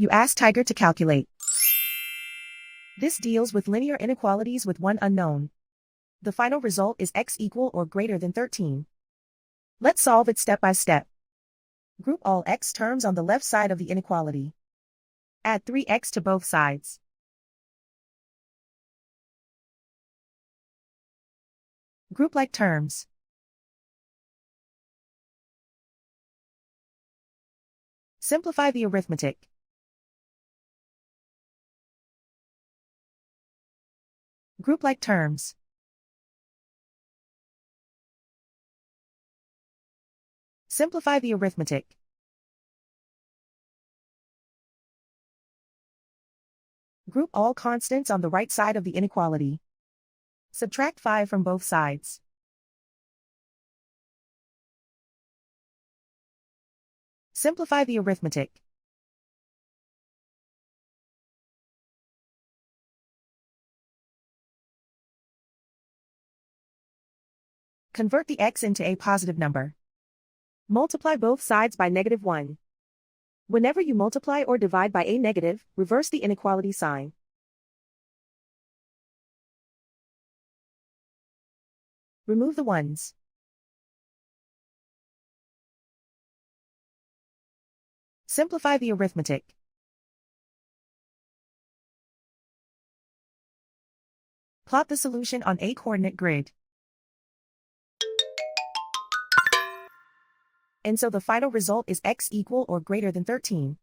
You ask Tiger to calculate. This deals with linear inequalities with one unknown. The final result is x equal or greater than 13. Let's solve it step by step. Group all x terms on the left side of the inequality. Add 3x to both sides. Group like terms. Simplify the arithmetic. Group like terms. Simplify the arithmetic. Group all constants on the right side of the inequality. Subtract 5 from both sides. Simplify the arithmetic. Convert the x into a positive number. Multiply both sides by -1. Whenever you multiply or divide by a negative, reverse the inequality sign. Remove the ones. Simplify the arithmetic. Plot the solution on a coordinate grid. And so the final result is x equal or greater than 13.